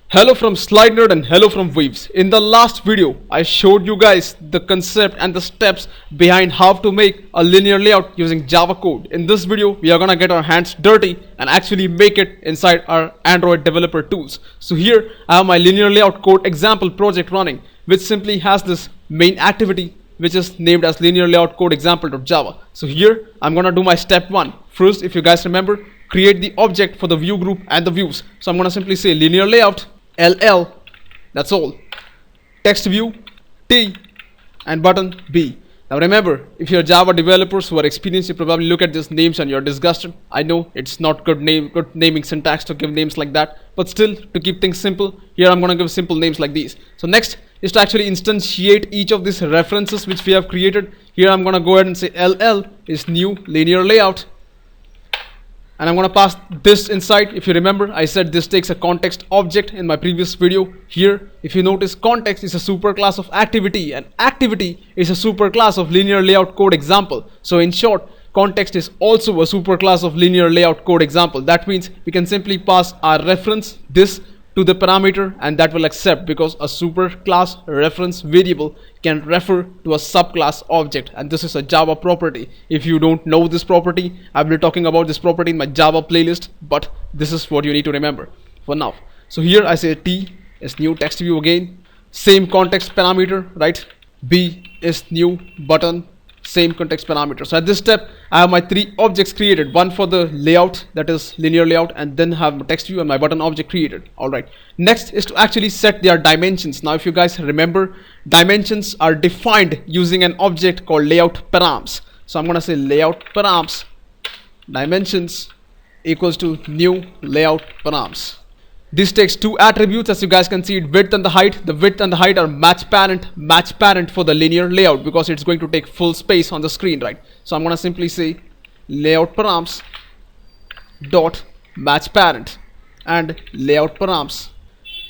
Hello from slidenerd and hello from Weaves. In the last video, I showed you guys the concept and the steps behind how to make a linear layout using Java code. In this video, we are gonna get our hands dirty and actually make it inside our Android developer tools. So here, I have my linear layout code example project running, which simply has this main activity which is named as linear layout code example.java. So here, I'm gonna do my step one. First, if you guys remember, create the object for the view group and the views. So I'm gonna simply say linear layout LL, that's all, text view T and button B. Now remember, if you're Java developers who are experienced, you probably look at these names and you're disgusted. I know it's not good naming syntax to give names like that, but still, to keep things simple, here I'm gonna give simple names like these. So next is to actually instantiate each of these references which we have created. Here I'm gonna go ahead and say LL is new linear layout, and I'm gonna pass this inside. If you remember, I said this takes a context object in my previous video. Here, if you notice, context is a superclass of activity, and activity is a superclass of linear layout code example. So in short, context is also a superclass of linear layout code example. That means we can simply pass our reference this to the parameter, and that will accept, because a superclass reference variable can refer to a subclass object, and this is a Java property. If you don't know this property, I will be talking about this property in my Java playlist, but this is what you need to remember for now. So here I say T is new text view again, same context parameter, right? B is new button, same context parameter. So at this step, I have my three objects created, one for the layout, that is linear layout, and then have my text view and my button object created. Alright, next is to actually set their dimensions. Now if you guys remember, dimensions are defined using an object called Layout.Params. So I'm gonna say Layout.Params dimensions equals to new Layout.Params. This takes two attributes, as you guys can see it, width and the height. The width and the height are match parent for the linear layout, because it's going to take full space on the screen, right? So I'm gonna simply say layout.params dot match parent and layout.params.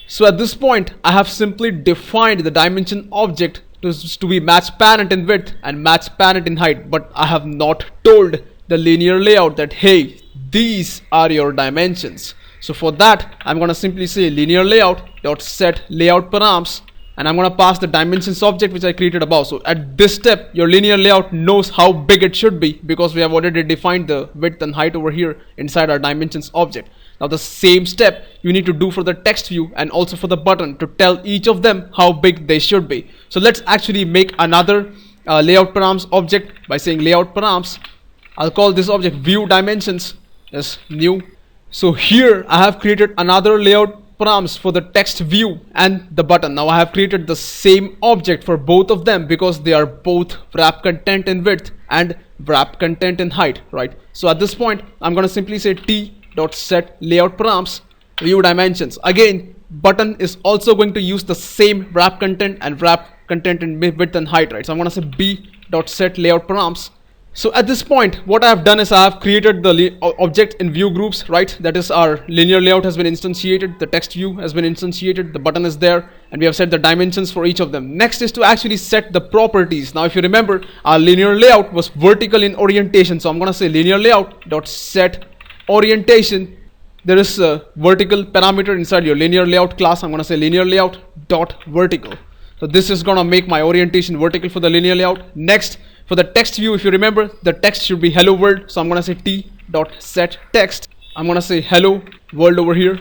So at this point, I have simply defined the dimension object to be match parent in width and match parent in height, but I have not told the linear layout that, hey, these are your dimensions. So for that, I'm gonna simply say linear layout dot set layout params, and I'm gonna pass the dimensions object which I created above. So at this step, your linear layout knows how big it should be, because we have already defined the width and height over here inside our dimensions object. Now the same step you need to do for the text view and also for the button, to tell each of them how big they should be. So let's actually make another layout params object by saying layout params. I'll call this object view dimensions as new. So here I have created another layout params for the text view and the button. Now I have created the same object for both of them, because they are both wrap content in width and wrap content in height, right? So at this point, I'm going to simply say t.set layout params view dimensions. Again, button is also going to use the same wrap content and wrap content in width and height, right? So I'm going to say b.set layout params. So at this point, what I have done is I have created the object in view groups, right? That is, our linear layout has been instantiated, the text view has been instantiated, the button is there, and we have set the dimensions for each of them. Next is to actually set the properties. Now if you remember, our linear layout was vertical in orientation, so I'm gonna say linear layout dot set orientation. There is a vertical parameter inside your linear layout class. I'm gonna say linear layout dot vertical. So this is gonna make my orientation vertical for the linear layout. Next, for the text view, if you remember, the text should be hello world. So I'm gonna say t.set text. I'm gonna say hello world over here.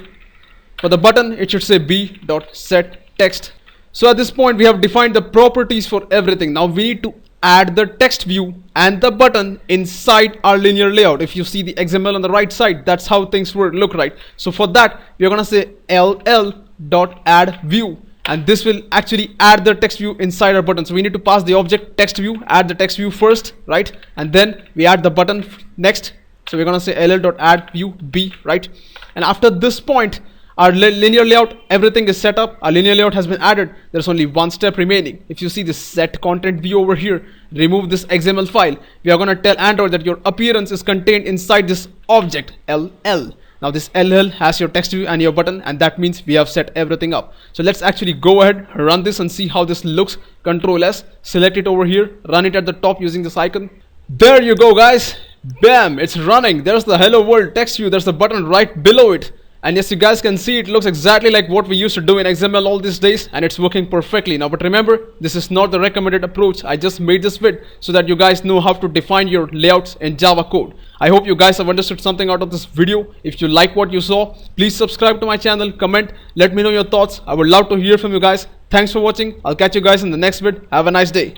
For the button, it should say b.set text. So at this point, we have defined the properties for everything. Now we need to add the text view and the button inside our linear layout. If you see the XML on the right side, that's how things would look, right? So for that, we're gonna say ll.add view. And this will actually add the text view inside our button. So we need to pass the object text view, add the text view first, right? And then we add the button next. So we're gonna say ll.add view b, right? And after this point, our linear layout, everything is set up. Our linear layout has been added. There's only one step remaining. If you see this set content view over here, remove this XML file. We are gonna tell Android that your appearance is contained inside this object ll. Now this LL has your text view and your button, and that means we have set everything up. So let's actually go ahead, run this and see how this looks. Control S, select it over here, run it at the top using this icon. There you go, guys. Bam, it's running. There's the hello world text view. There's the button right below it. And yes, you guys can see it looks exactly like what we used to do in XML all these days, and it's working perfectly now. But remember, this is not the recommended approach. I just made this vid so that you guys know how to define your layouts in Java code. I hope you guys have understood something out of this video. If you like what you saw, please subscribe to my channel, comment, let me know your thoughts. I would love to hear from you guys. Thanks for watching. I'll catch you guys in the next vid. Have a nice day.